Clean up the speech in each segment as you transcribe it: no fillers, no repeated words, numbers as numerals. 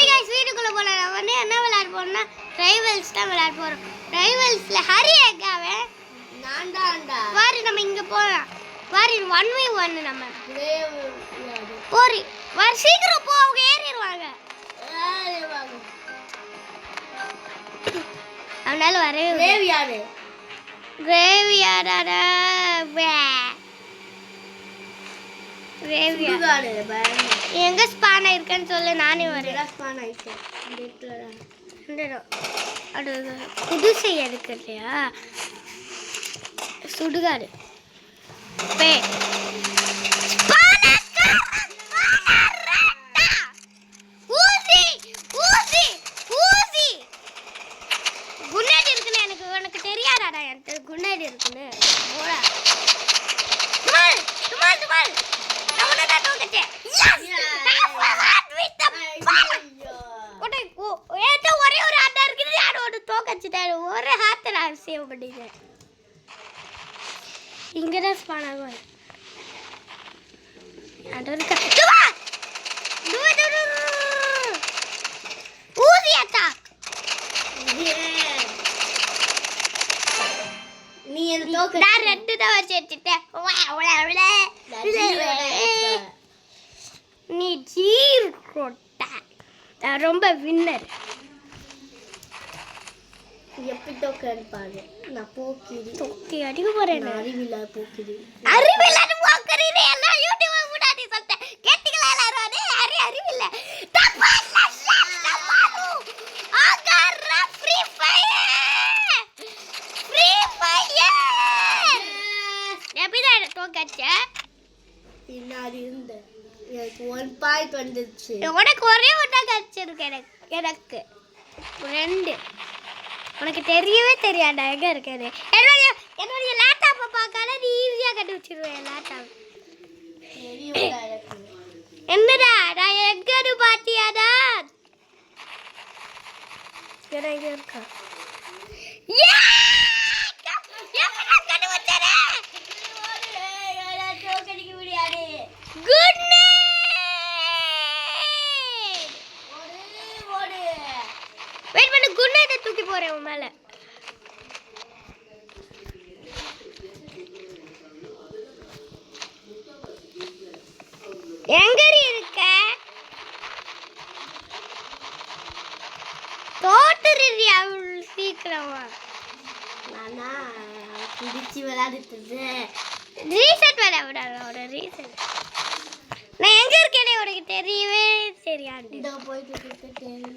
Hi guys வீடியோக்குள்ள போலாம். நான் வந்து என்ன விளையாட போறேன்னா ரைவல்ஸ் தான் விளையாட போறோம். ரைவல்ஸ்ல ஹரி எக்காவே நான் தான்டா. வாரி நம்ம இங்க போலாம். வாரி 1v1 நம்ம. போரி. வாரி சீக்கிரம் போ அவங்க ஏறிடுவாங்க. அவனால வரவே கிரேவியார்டு. கிரேவியார்டா கிரேவியார்டு எங்க ஸ்பான் ஆயிருக்கேன்னு சொல்லு நானே வரேன். ஸ்பான் ஆயிட்டேன். அது புதுசை இருக்கு இல்லையா சுடுகாடு குன்னாடி இருக்குன்னு எனக்கு உனக்கு தெரியாதாடா என்கிட்ட குன்னாடி இருக்குன்னு போடா ஒரே ஒரு ஆட்டா இருக்குது யாரோட தோக்கச்சிட்டாரு ஒரே ஹார்ட் நான் சேவ் பண்ணிட்டேன். இங்கதான் ஸ்பான் ஆகும். ஊதி அட்டாக். நீ என்ன தோக்க நான் ரெண்டு தான் வச்சிட்டேன். நீ ஜீர் கொட்ட நான் ரொம்ப வின்னர். எப்படி தோக்கன்னு பாரு. நான் போக்கிரி தொக்கி அடிக்க போறேன். அறிவில்லா போக்கிரி. அறிவில்லாத போக்கறீ எல்லாம் யூடியூப் முன்னாடி சொல்லிட்டேன். கேட்டிங்களா எல்லாரும்? அதே அறிவில்ல. தப்பாலு ஆகற ஃப்ரீ ஃபயர். Free fire. எப்படிடா தோக்கச்ச? பின்னாடி இருந்த எனக்கு 1 பாயிண்ட் வந்துச்சு. உனக்கு ஒரே ஒண்ணா கிடைச்சிருக்கு. எனக்கு 2. உனக்கு தெரியவே தெரியாதா எங்க இருக்குது? என்னுடைய லேப்டாப்பை பார்க்காத நீ ஈஸியா கண்டுபிடிச்சிருவேன். லேப்டாப் என்னடா நான் எங்கன்னு பாத்தியாடா? இங்க இருக்கா? வெயிட் பண்ணு குன்னேட்ட தூக்கி போறேன் உன் மேல. எங்கரி இருக்க? தோட்டுறி அவள் சீக்கிரமா. நானா பிடிச்சி விளையாடிட்டு ரீசெட் விளையாடாத ஒரு ரீசெட். நான் எங்க இருக்கேனே உனக்கு தெரியவே தெரியாது. இதோ போயிட்டு இருக்கேன்.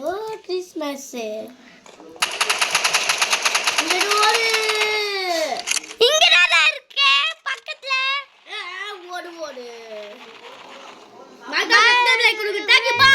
ஓ கிறிஸ்மஸ் இங்கடா இருக்க பக்கத்துல. ஓடு ஓடு. மகா லைக் கொடுங்க. Thank you. பை.